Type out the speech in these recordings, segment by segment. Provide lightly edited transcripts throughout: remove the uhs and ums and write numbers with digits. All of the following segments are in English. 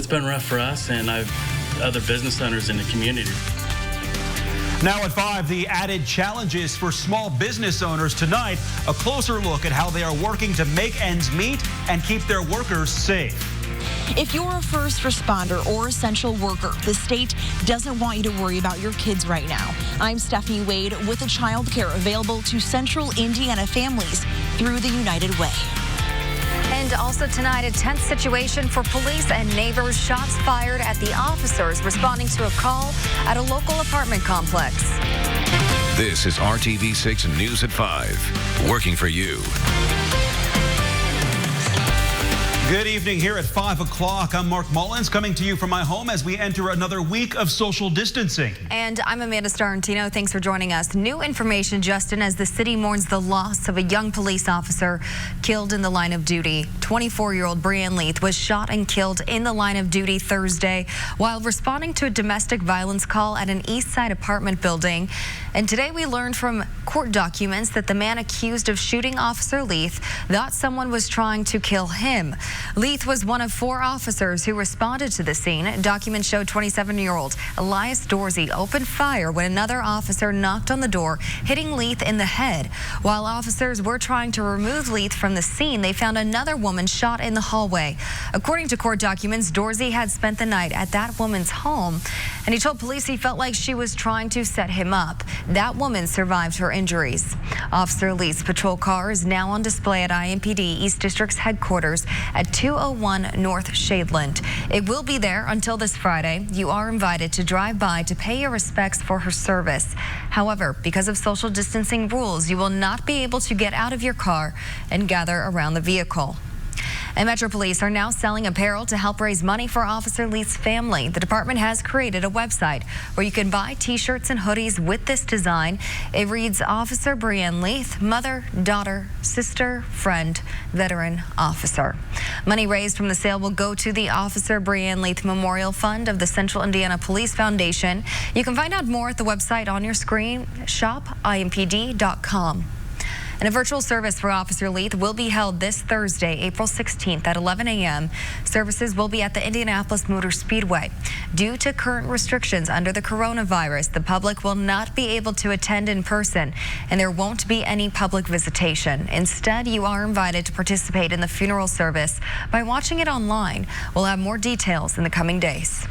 It's been rough for us and other business owners in the community. Now at 5, the added challenges for small business owners tonight. A closer look at how they are working to make ends meet and keep their workers safe. If you're a first responder or essential worker, the state doesn't want you to worry about your kids right now. I'm Stephanie Wade with a Childcare available to Central Indiana families through the United Way. And also tonight, a tense situation for police and neighbors. Shots fired at the officers responding to a call at a local apartment complex. This is RTV6 News at 5, working for you. Good evening here at 5 o'clock. I'm Mark Mullins coming to you from my home as we enter another week of social distancing. And I'm Amanda Starantino. Thanks for joining us. New information, Justin, as the city mourns the loss of a young police officer killed in the line of duty. 24-year-old Brianne Leith was shot and killed in the line of duty Thursday while responding to a domestic violence call at an East Side apartment building. And today we learned from court documents that the man accused of shooting Officer Leith thought someone was trying to kill him. Leith was one of 4 officers who responded to the scene. Documents show 27-year-old Elias Dorsey opened fire when another officer knocked on the door, hitting Leith in the head. While officers were trying to remove Leith from the scene, they found another woman shot in the hallway. According to court documents, Dorsey had spent the night at that woman's home, and he told police he felt like she was trying to set him up. That woman survived her injuries. Officer Leith's patrol car is now on display at IMPD East District's headquarters at 201 North Shadeland. It will be there until this Friday. You are invited to drive by to pay your respects for her service. However, because of social distancing rules, you will not be able to get out of your car and gather around the vehicle. And Metro Police are now selling apparel to help raise money for Officer Leith's family. The department has created a website where you can buy t-shirts and hoodies with this design. It reads Officer Brianne Leith, mother, daughter, sister, friend, veteran officer. Money raised from the sale will go to the Officer Brianne Leith Memorial Fund of the Central Indiana Police Foundation. You can find out more at the website on your screen, shopimpd.com. And a virtual service for Officer Leith will be held this Thursday, April 16th at 11 a.m. Services will be at the Indianapolis Motor Speedway. Due to current restrictions under the coronavirus, the public will not be able to attend in person, and there won't be any public visitation. Instead, you are invited to participate in the funeral service by watching it online. We'll have more details in the coming days.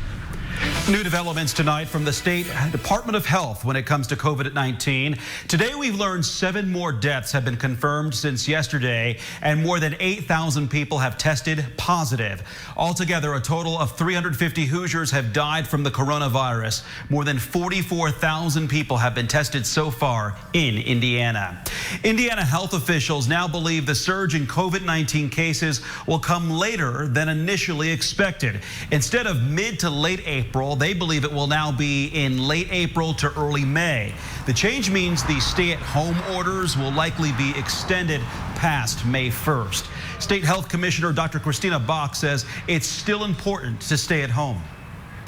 New developments tonight from the State Department of Health when it comes to COVID-19. Today we've learned 7 more deaths have been confirmed since yesterday, and more than 8,000 people have tested positive. Altogether, a total of 350 Hoosiers have died from the coronavirus. More than 44,000 people have been tested so far in Indiana. Indiana health officials now believe the surge in COVID-19 cases will come later than initially expected. Instead of mid to late April, they believe it will now be in late April to early May. The change means the stay-at-home orders will likely be extended past May 1st. State Health Commissioner Dr. Christina Bach says it's still important to stay at home.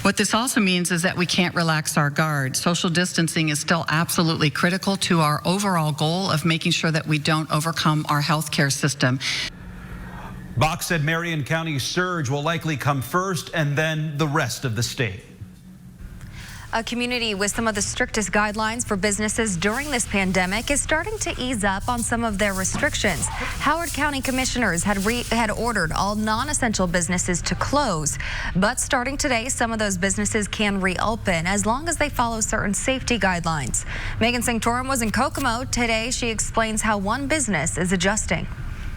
What this also means is that we can't relax our guard. Social distancing is still absolutely critical to our overall goal of making sure that we don't overcome our healthcare system. Bach said Marion County's surge will likely come first and then the rest of the state. A community with some of the strictest guidelines for businesses during this pandemic is starting to ease up on some of their restrictions. Howard County commissioners had ordered all non-essential businesses to close, but starting today, some of those businesses can reopen as long as they follow certain safety guidelines. Megan Sanctorum was in Kokomo today. She explains how one business is adjusting.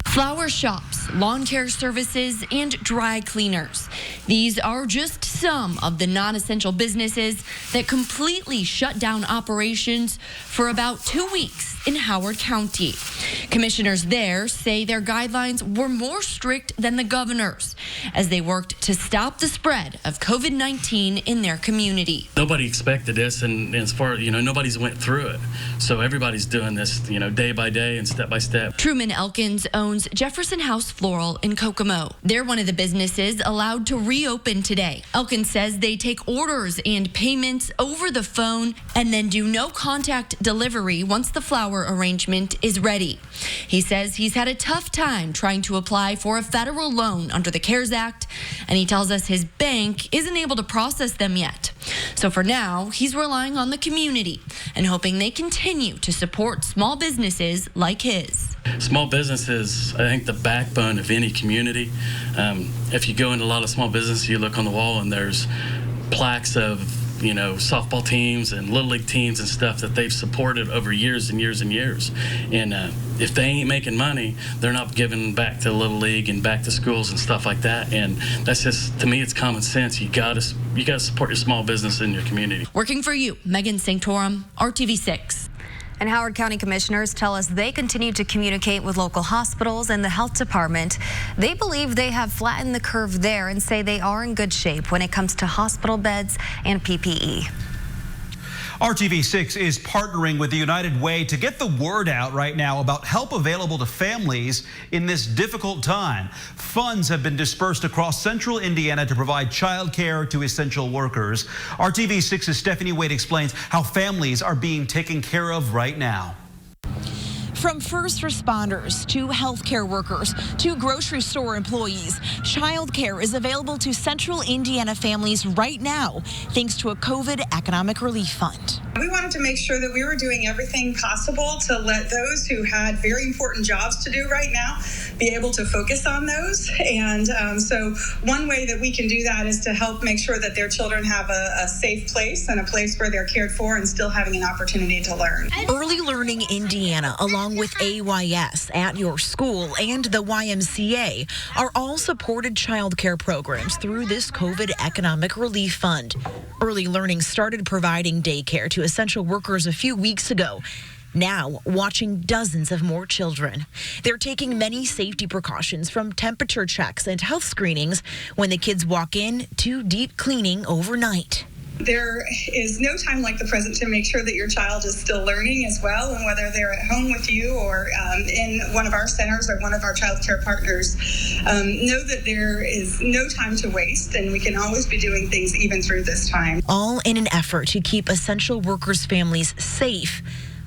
Flower shops, lawn care services, and dry cleaners. These are just some of the non-essential businesses that completely shut down operations for about 2 weeks in Howard County. Commissioners there say their guidelines were more strict than the governor's as they worked to stop the spread of COVID-19 in their community. Nobody expected this, and as far as nobody's went through it. So everybody's doing this, day by day and step by step. Truman Elkins owns Jefferson House Floral in Kokomo. They're one of the businesses allowed to reopen today. Elkins Elkins says they take orders and payments over the phone and then do no contact delivery once the flower arrangement is ready. He says he's had a tough time trying to apply for a federal loan under the CARES Act, and he tells us his bank isn't able to process them yet. So for now, he's relying on the community and hoping they continue to support small businesses like his. Small businesses, I think, the backbone of any community. If you go into a lot of small businesses, you look on the wall and there's plaques of, softball teams and little league teams and stuff that they've supported over years and years and years. And if they ain't making money, they're not giving back to little league and back to schools and stuff like that. And that's just, to me, it's common sense. You gotta support your small business in your community. Working for you, Megan Sanctorum, RTV6. And Howard County commissioners tell us they continue to communicate with local hospitals and the health department. They believe they have flattened the curve there and say they are in good shape when it comes to hospital beds and PPE. RTV6 is partnering with the United Way to get the word out right now about help available to families in this difficult time. Funds have been dispersed across central Indiana to provide child care to essential workers. RTV6's Stephanie Wade explains how families are being taken care of right now. From first responders to healthcare workers to grocery store employees, childcare is available to central Indiana families right now, thanks to a COVID economic relief fund. We wanted to make sure that we were doing everything possible to let those who had very important jobs to do right now be able to focus on those. And so one way that we can do that is to help make sure that their children have a safe place and a place where they're cared for and still having an opportunity to learn. Early Learning Indiana, along with AYS at your school and the YMCA, are all supported childcare programs through this COVID economic relief fund. Early Learning started providing daycare to essential workers a few weeks ago. Now, watching dozens of more children. They're taking many safety precautions, from temperature checks and health screenings when the kids walk in to deep cleaning overnight. There is no time like the present to make sure that your child is still learning as well, and whether they're at home with you or in one of our centers or one of our child care partners, know that there is no time to waste, and we can always be doing things even through this time. All in an effort to keep essential workers' families safe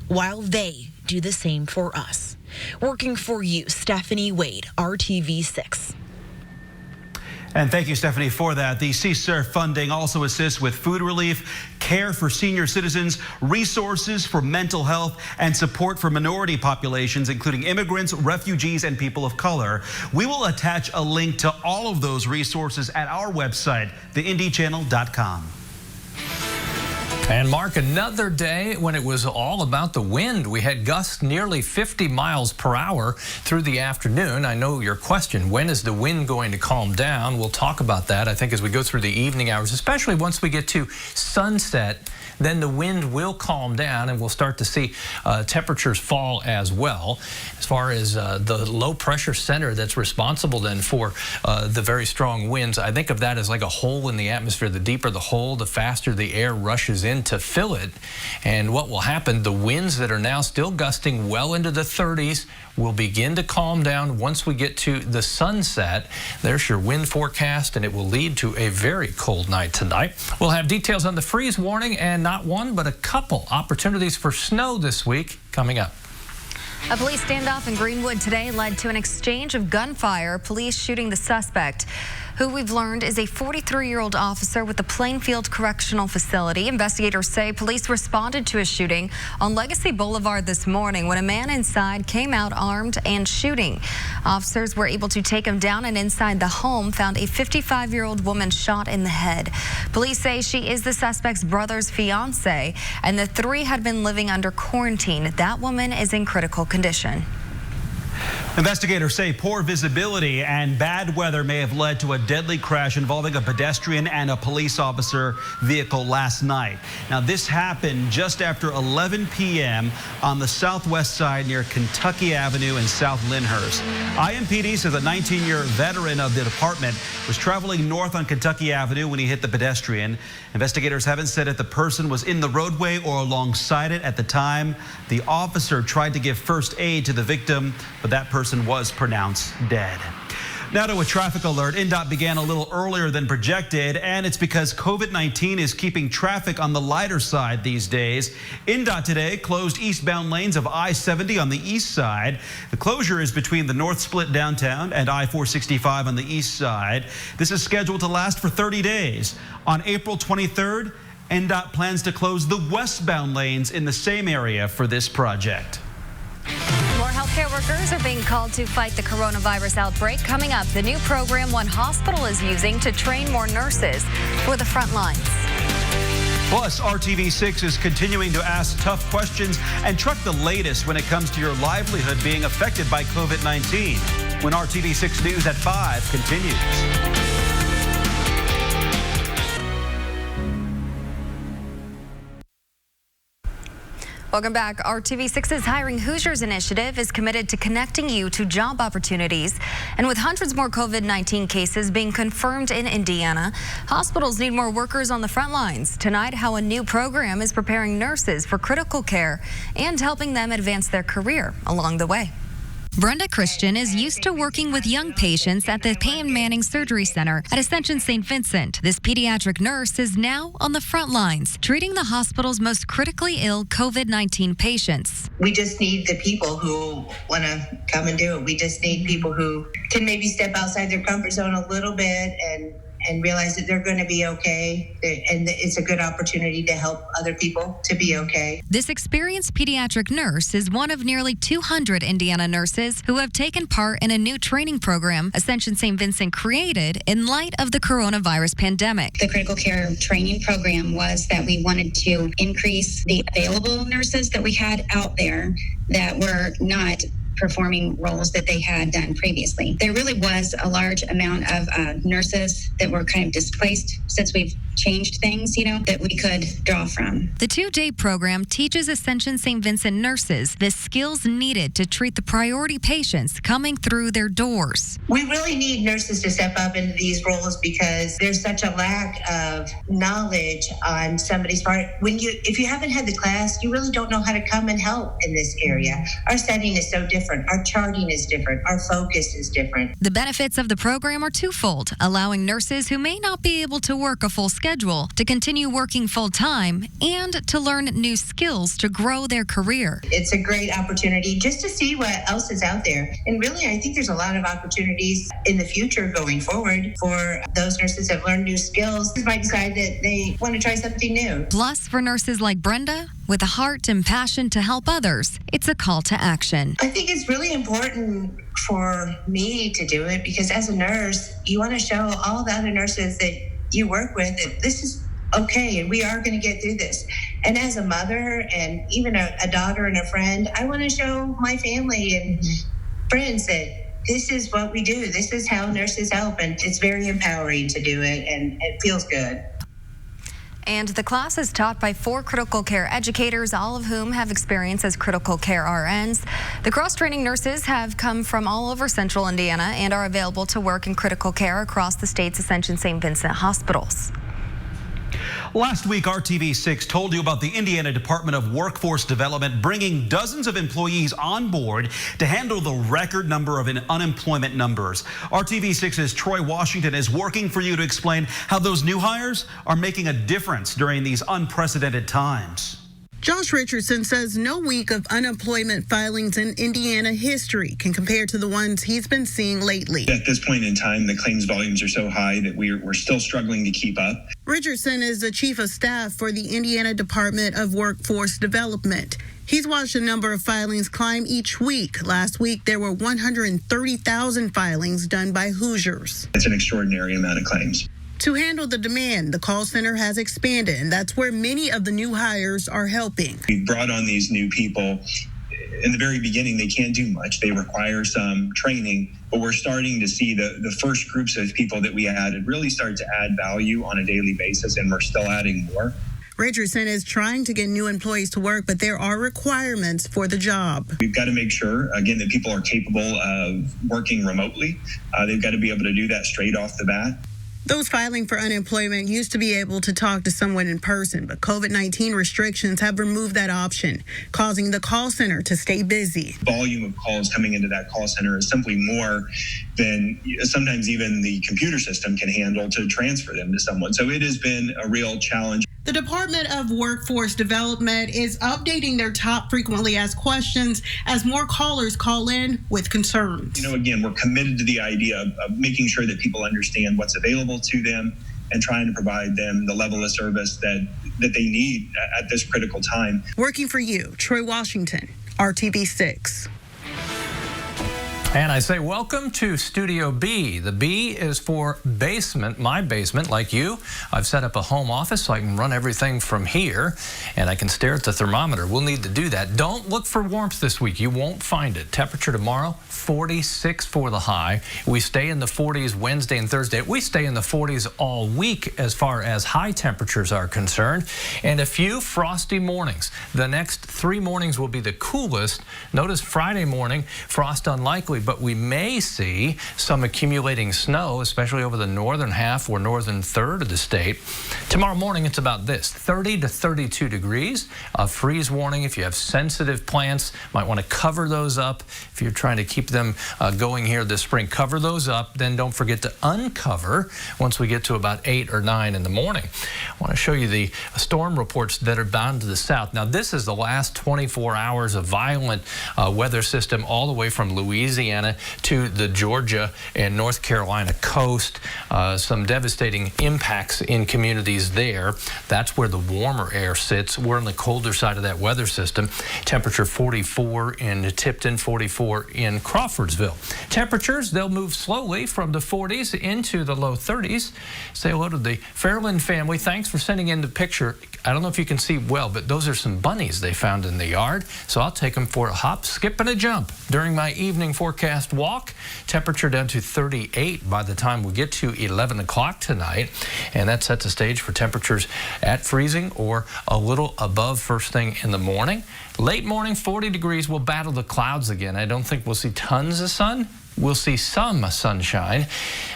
while they do the same for us. Working for you, Stephanie Wade, RTV6. And thank you, Stephanie, for that. The CSER funding also assists with food relief, care for senior citizens, resources for mental health, and support for minority populations, including immigrants, refugees, and people of color. We will attach a link to all of those resources at our website, theindychannel.com. And Mark, another day when it was all about the wind. We had gusts nearly 50 miles per hour through the afternoon. I know your question, when is the wind going to calm down? We'll talk about that, I think, as we go through the evening hours, especially once we get to sunset. Then the wind will calm down and we'll start to see temperatures fall as well. As far as the low pressure center that's responsible then for the very strong winds, I think of that as like a hole in the atmosphere. The deeper the hole, the faster the air rushes in to fill it. And what will happen, the winds that are now still gusting well into the 30s will begin to calm down once we get to the sunset. There's your wind forecast, and it will lead to a very cold night tonight. We'll have details on the freeze warning and not one, but a couple opportunities for snow this week coming up. A police standoff in Greenwood today led to an exchange of gunfire, police shooting the suspect, who we've learned is a 43-year-old officer with the Plainfield Correctional Facility. Investigators say police responded to a shooting on Legacy Boulevard this morning when a man inside came out armed and shooting. Officers were able to take him down, and inside the home found a 55-year-old woman shot in the head. Police say she is the suspect's brother's fiance, and the three had been living under quarantine. That woman is in critical condition. Investigators say poor visibility and bad weather may have led to a deadly crash involving a pedestrian and a police officer vehicle last night. Now, this happened just after 11 p.m. on the southwest side near Kentucky Avenue and South Lyndhurst. IMPD says a 19-year veteran of the department was traveling north on Kentucky Avenue when he hit the pedestrian. Investigators haven't said if the person was in the roadway or alongside it at the time. The officer tried to give first aid to the victim, but that person was pronounced dead. Now to a traffic alert. INDOT began a little earlier than projected, and it's because COVID-19 is keeping traffic on the lighter side these days. INDOT today closed eastbound lanes of I-70 on the east side. The closure is between the North Split downtown and I-465 on the east side. This is scheduled to last for 30 days. On April 23rd, INDOT plans to close the westbound lanes in the same area for this project. More healthcare workers are being called to fight the coronavirus outbreak. Coming up, the new program one hospital is using to train more nurses for the front lines. Plus, RTV6 is continuing to ask tough questions and track the latest when it comes to your livelihood being affected by COVID-19. When RTV6 News at 5 continues. Welcome back. RTV6's Hiring Hoosiers initiative is committed to connecting you to job opportunities. And with hundreds more COVID-19 cases being confirmed in Indiana, hospitals need more workers on the front lines. Tonight, how a new program is preparing nurses for critical care and helping them advance their career along the way. Brenda Christian is used to working with young patients at the Payne Manning Surgery Center at Ascension St. Vincent. This pediatric nurse is now on the front lines, treating the hospital's most critically ill COVID-19 patients. We just need the people who want to come and do it. We just need people who can maybe step outside their comfort zone a little bit and realize that they're going to be okay, and it's a good opportunity to help other people to be okay. This experienced pediatric nurse is one of nearly 200 Indiana nurses who have taken part in a new training program Ascension St. Vincent created in light of the coronavirus pandemic. The critical care training program was that we wanted to increase the available nurses that we had out there that were not performing roles that they had done previously. There really was a large amount of nurses that were kind of displaced since we've changed things, that we could draw from. The 2-day program teaches Ascension St. Vincent nurses the skills needed to treat the priority patients coming through their doors. We really need nurses to step up into these roles because there's such a lack of knowledge on somebody's part. If you haven't had the class, you really don't know how to come and help in this area. Our setting is so different. Our charting is different. Our focus is different. The benefits of the program are twofold, allowing nurses who may not be able to work a full schedule to continue working full-time and to learn new skills to grow their career. It's a great opportunity just to see what else is out there. And really, I think there's a lot of opportunities in the future going forward for those nurses that have learned new skills who might decide that they want to try something new. Plus, for nurses like Brenda, with a heart and passion to help others, it's a call to action. I think it's really important for me to do it because as a nurse, you want to show all the other nurses that you work with that this is okay and we are going to get through this. And as a mother and even a daughter and a friend, I want to show my family and friends that this is what we do. This is how nurses help, and it's very empowering to do it, and it feels good. And the class is taught by 4 critical care educators, all of whom have experience as critical care RNs. The cross-training nurses have come from all over central Indiana and are available to work in critical care across the state's Ascension St. Vincent hospitals. Last week, RTV6 told you about the Indiana Department of Workforce Development bringing dozens of employees on board to handle the record number of unemployment numbers. RTV6's Troy Washington is working for you to explain how those new hires are making a difference during these unprecedented times. Josh Richardson says no week of unemployment filings in Indiana history can compare to the ones he's been seeing lately. At this point in time, the claims volumes are so high that we're still struggling to keep up. Richardson is the chief of staff for the Indiana Department of Workforce Development. He's watched a number of filings climb each week. Last week, there were 130,000 filings done by Hoosiers. It's an extraordinary amount of claims. To handle the demand, the call center has expanded, and that's where many of the new hires are helping. We brought on these new people. In the very beginning, they can't do much. They require some training, but we're starting to see the first groups of people that we added really start to add value on a daily basis, and we're still adding more. Richardson is trying to get new employees to work, but there are requirements for the job. We've got to make sure, again, that people are capable of working remotely. They've got to be able to do that straight off the bat. Those filing for unemployment used to be able to talk to someone in person, but COVID-19 restrictions have removed that option, causing the call center to stay busy. Volume of calls coming into that call center is simply more than sometimes even the computer system can handle to transfer them to someone. So it has been a real challenge. The Department of Workforce Development is updating their top frequently asked questions as more callers call in with concerns. Again, we're committed to the idea of making sure that people understand what's available to them and trying to provide them the level of service that they need at this critical time. Working for you, Troy Washington, RTV6. And I say welcome to Studio B. The B is for basement, my basement, like you. I've set up a home office so I can run everything from here, and I can stare at the thermometer. We'll need to do that. Don't look for warmth this week. You won't find it. Temperature tomorrow, 46 for the high. We stay in the 40s Wednesday and Thursday. We stay in the 40s all week as far as high temperatures are concerned. And a few frosty mornings. The next 3 mornings will be the coolest. Notice Friday morning, frost unlikely, but we may see some accumulating snow, especially over the northern half or northern third of the state. Tomorrow morning, it's about this, 30 to 32 degrees. A freeze warning if you have sensitive plants. Might want to cover those up. If you're trying to keep them going here this spring, cover those up. Then don't forget to uncover once we get to about 8 or 9 in the morning. I want to show you the storm reports that are bound to the south. Now, this is the last 24 hours of violent weather system all the way from Louisiana to the Georgia and North Carolina coast. Some devastating impacts in communities there. That's where the warmer air sits. We're on the colder side of that weather system. Temperature 44 in Tipton, 44 in Crawfordsville. Temperatures, they'll move slowly from the 40s into the low 30s. Say hello to the Fairland family. Thanks for sending in the picture. I don't know if you can see well, but those are some bunnies they found in the yard. So I'll take them for a hop, skip, and a jump during my evening forecast walk. Temperature down to 38 by the time we get to 11 o'clock tonight. And that sets the stage for temperatures at freezing or a little above first thing in the morning. Late morning, 40 degrees. We'll battle the clouds again. I don't think we'll see tons of sun. We'll see some sunshine.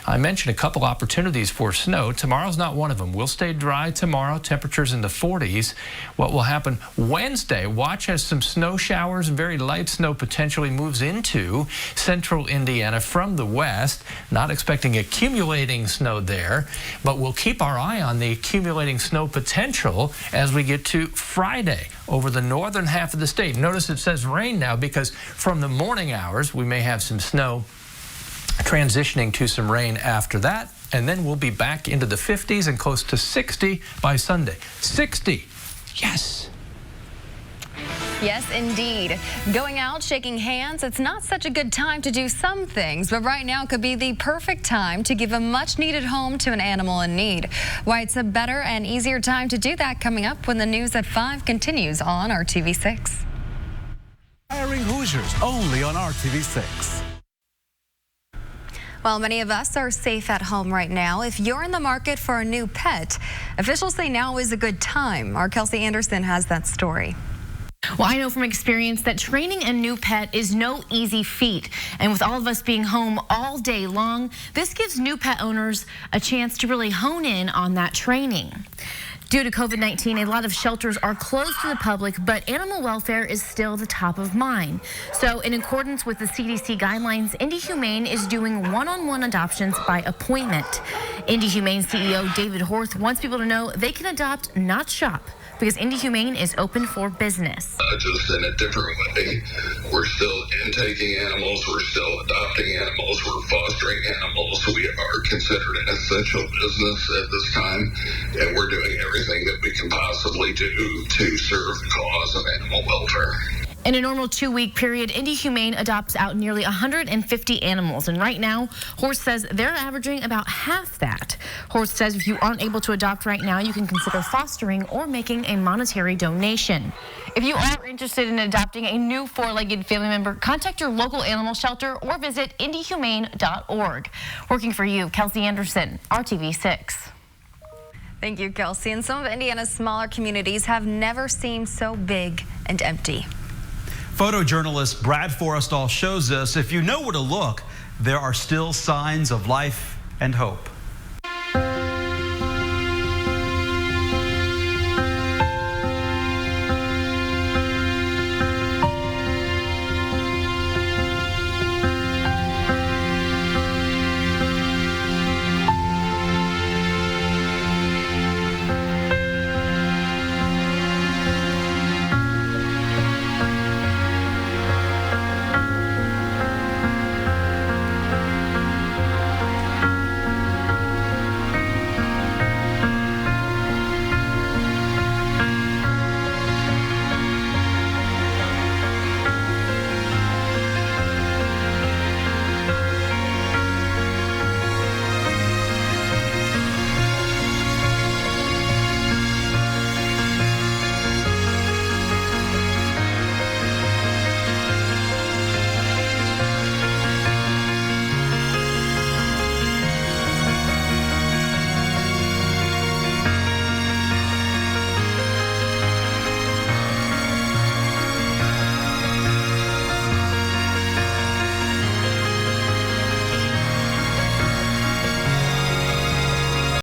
I mentioned a couple opportunities for snow. Tomorrow's not one of them. We'll stay dry tomorrow. Temperatures in the 40s. What will happen Wednesday? Watch as some snow showers and very light snow potentially moves into central Indiana from the west. Not expecting accumulating snow there, but we'll keep our eye on the accumulating snow potential as we get to Friday over the northern half of the state. Notice it says rain now because from the morning hours we may have some snow transitioning to some rain after that, and then we'll be back into the 50s and close to 60 by Sunday. 60, yes. Yes, indeed. Going out, shaking hands, it's not such a good time to do some things, but right now could be the perfect time to give a much-needed home to an animal in need. Why it's a better and easier time to do that coming up when the news at 5 continues on RTV6. Hiring Hoosiers only on RTV6. Well, many of us are safe at home right now. If you're in the market for a new pet, officials say now is a good time. Our Kelsey Anderson has that story. Well, I know from experience that training a new pet is no easy feat. And with all of us being home all day long, this gives new pet owners a chance to really hone in on that training. Due to COVID-19, a lot of shelters are closed to the public, but animal welfare is still the top of mind. So in accordance with the CDC guidelines, Indy Humane is doing one-on-one adoptions by appointment. Indy Humane CEO David Horth wants people to know they can adopt, not shop, because Indy Humane is open for business. Just in a different way. We're still intaking animals, we're still adopting animals, we're fostering animals. We are considered an essential business at this time, and we're doing everything that we can possibly do to serve the cause of animal welfare. In a normal 2-week period, Indy Humane adopts out nearly 150 animals, and right now, Horst says they're averaging about half that. Horst says if you aren't able to adopt right now, you can consider fostering or making a monetary donation. If you are interested in adopting a new 4-legged family member, contact your local animal shelter or visit indyhumane.org. Working for you, Kelsey Anderson, RTV6. Thank you, Kelsey. And some of Indiana's smaller communities have never seemed so big and empty. Photojournalist Brad Forrestall shows us if you know where to look, there are still signs of life and hope.